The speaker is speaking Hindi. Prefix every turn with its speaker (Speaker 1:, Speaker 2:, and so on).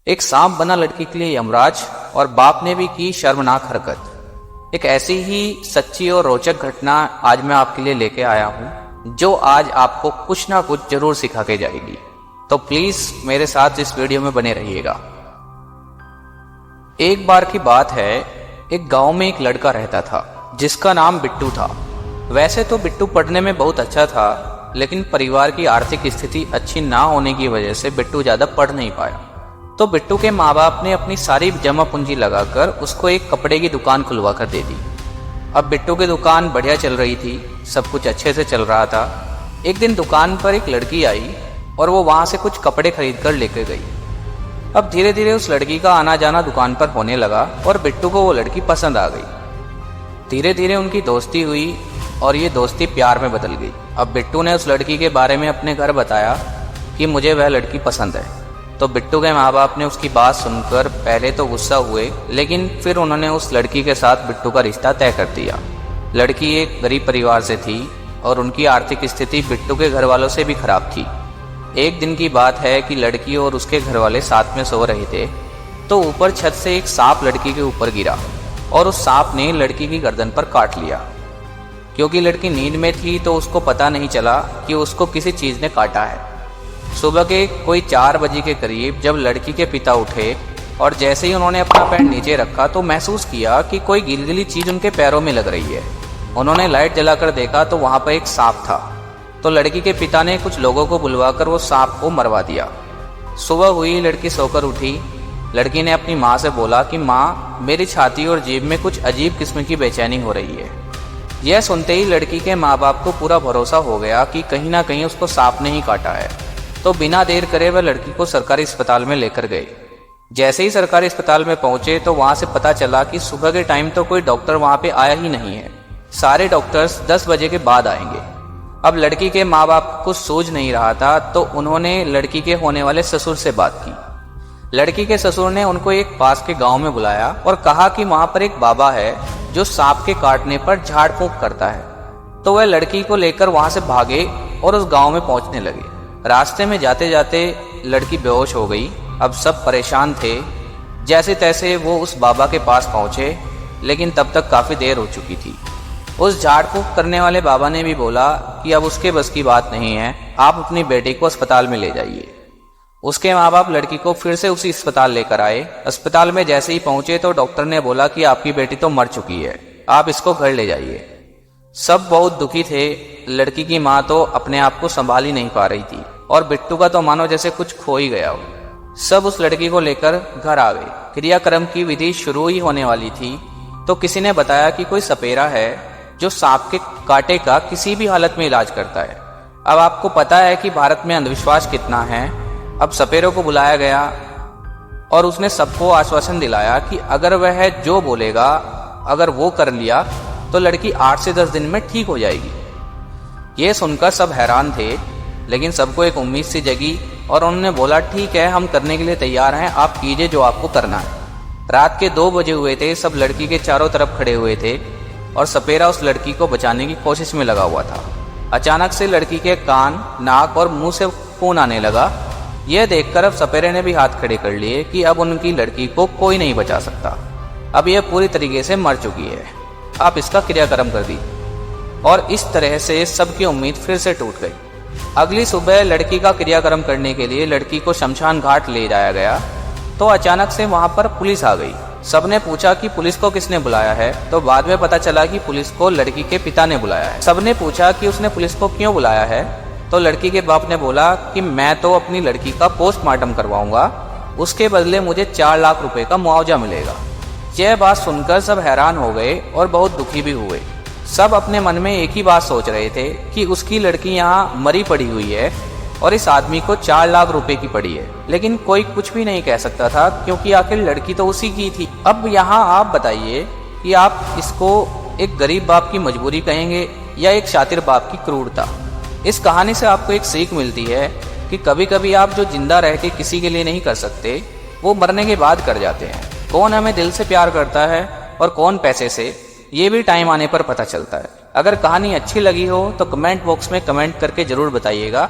Speaker 1: एक सांप बना लड़की के लिए यमराज और बाप ने भी की शर्मनाक हरकत। एक ऐसी ही सच्ची और रोचक घटना आज मैं आपके लिए लेके आया हूं जो आज आपको कुछ ना कुछ जरूर सिखा के जाएगी। तो प्लीज मेरे साथ इस वीडियो में बने रहिएगा। एक बार की बात है, एक गांव में एक लड़का रहता था जिसका नाम बिट्टू था। वैसे तो बिट्टू पढ़ने में बहुत अच्छा था, लेकिन परिवार की आर्थिक स्थिति अच्छी ना होने की वजह से बिट्टू ज्यादा पढ़ नहीं पाया। तो बिट्टू के माँ बाप ने अपनी सारी जमा पूंजी लगाकर उसको एक कपड़े की दुकान खुलवा कर दे दी। अब बिट्टू की दुकान बढ़िया चल रही थी, सब कुछ अच्छे से चल रहा था। एक दिन दुकान पर एक लड़की आई और वो वहां से कुछ कपड़े खरीद कर लेकर गई। अब धीरे धीरे उस लड़की का आना जाना दुकान पर होने लगा और बिट्टू को वो लड़की पसंद आ गई। धीरे धीरे उनकी दोस्ती हुई और ये दोस्ती प्यार में बदल गई। अब बिट्टू ने उस लड़की के बारे में अपने घर बताया कि मुझे वह लड़की पसंद है। तो बिट्टू के माँ बाप ने उसकी बात सुनकर पहले तो गुस्सा हुए, लेकिन फिर उन्होंने उस लड़की के साथ बिट्टू का रिश्ता तय कर दिया। लड़की एक गरीब परिवार से थी और उनकी आर्थिक स्थिति बिट्टू के घर वालों से भी खराब थी। एक दिन की बात है कि लड़की और उसके घर वाले साथ में सो रहे थे, तो ऊपर छत से एक सांप लड़की के ऊपर गिरा और उस सांप ने लड़की की गर्दन पर काट लिया। क्योंकि लड़की नींद में थी तो उसको पता नहीं चला कि उसको किसी चीज ने काटा है। सुबह के कोई 4 बजे के करीब जब लड़की के पिता उठे और जैसे ही उन्होंने अपना पैर नीचे रखा तो महसूस किया कि कोई गिलगिली चीज उनके पैरों में लग रही है। उन्होंने लाइट जलाकर देखा तो वहां पर एक सांप था। तो लड़की के पिता ने कुछ लोगों को बुलवाकर वो सांप को मरवा दिया। सुबह हुई, लड़की सोकर उठी। लड़की ने अपनी माँ से बोला कि माँ, मेरी छाती और जीभ में कुछ अजीब किस्म की बेचैनी हो रही है। यह सुनते ही लड़की के माँ बाप को पूरा भरोसा हो गया कि कहीं ना कहीं उसको सांप ने ही काटा है। तो बिना देर करे वह लड़की को सरकारी अस्पताल में लेकर गए। जैसे ही सरकारी अस्पताल में पहुंचे तो वहां से पता चला कि सुबह के टाइम तो कोई डॉक्टर वहां पे आया ही नहीं है। सारे डॉक्टर्स 10 बजे के बाद आएंगे। अब लड़की के माँ बाप को सूझ नहीं रहा था, तो उन्होंने लड़की के होने वाले ससुर से बात की। लड़की के ससुर ने उनको एक पास के गांव में बुलाया और कहा कि वहां पर एक बाबा है जो सांप के काटने पर झाड़ फूंक करता है। तो वह लड़की को लेकर वहां से भागे और उस गांव में पहुंचने लगे। रास्ते में जाते जाते लड़की बेहोश हो गई। अब सब परेशान थे। जैसे तैसे वो उस बाबा के पास पहुंचे, लेकिन तब तक काफी देर हो चुकी थी। उस झाड़ फूंक करने वाले बाबा ने भी बोला कि अब उसके बस की बात नहीं है, आप अपनी बेटी को अस्पताल में ले जाइए। उसके माँ बाप लड़की को फिर से उसी अस्पताल लेकर आए। अस्पताल में जैसे ही पहुंचे तो डॉक्टर ने बोला कि आपकी बेटी तो मर चुकी है, आप इसको घर ले जाइए। सब बहुत दुखी थे। लड़की की माँ तो अपने आप को संभाल ही नहीं पा रही थी और बिट्टू का तो मानो जैसे कुछ खो ही गया हो। सब उस लड़की को लेकर घर आ गए। क्रियाक्रम की विधि शुरू ही होने वाली थी तो किसी ने बताया कि कोई सपेरा है जो सांप के कांटे का किसी भी हालत में इलाज करता है। अब आपको पता है कि भारत में अंधविश्वास कितना है। अब सपेरों को बुलाया गया और उसने सबको आश्वासन दिलाया कि अगर वह जो बोलेगा, अगर वो कर लिया तो लड़की 8 से 10 दिन में ठीक हो जाएगी। ये सुनकर सब हैरान थे, लेकिन सबको एक उम्मीद सी जगी और उन्होंने बोला ठीक है, हम करने के लिए तैयार हैं, आप कीजिए जो आपको करना है। रात के 2 बजे हुए थे। सब लड़की के चारों तरफ खड़े हुए थे और सपेरा उस लड़की को बचाने की कोशिश में लगा हुआ था। अचानक से लड़की के कान, नाक और मुंह से खून आने लगा। यह देखकर अब सपेरे ने भी हाथ खड़े कर लिए कि अब उनकी लड़की को कोई नहीं बचा सकता। अब यह पूरी तरीके से मर चुकी है, आप इसका क्रियाक्रम कर दी। और इस तरह से सबकी उम्मीद फिर से टूट गई। अगली सुबह लड़की का क्रियाक्रम करने के लिए लड़की को शमशान घाट ले जाया गया तो अचानक से वहां पर पुलिस आ गई। सबने पूछा कि पुलिस को किसने बुलाया है, तो बाद में पता चला कि पुलिस को लड़की के पिता ने बुलाया है। सबने पूछा कि उसने पुलिस को क्यों बुलाया है, तो लड़की के बाप ने बोला कि मैं तो अपनी लड़की का पोस्टमार्टम करवाऊंगा, उसके बदले मुझे 4 लाख रुपए का मुआवजा मिलेगा। यह बात सुनकर सब हैरान हो गए और बहुत दुखी भी हुए। सब अपने मन में एक ही बात सोच रहे थे कि उसकी लड़की यहाँ मरी पड़ी हुई है और इस आदमी को 4 लाख रुपए की पड़ी है, लेकिन कोई कुछ भी नहीं कह सकता था क्योंकि आखिर लड़की तो उसी की थी। अब यहाँ आप बताइए कि आप इसको एक गरीब बाप की मजबूरी कहेंगे या एक शातिर बाप की क्रूरता। इस कहानी से आपको एक सीख मिलती है कि कभी कभी आप जो जिंदा रह के किसी के लिए नहीं कर सकते, वो मरने के बाद कर जाते हैं। कौन हमें दिल से प्यार करता है और कौन पैसे से, ये भी टाइम आने पर पता चलता है। अगर कहानी अच्छी लगी हो तो कमेंट बॉक्स में कमेंट करके जरूर बताइएगा।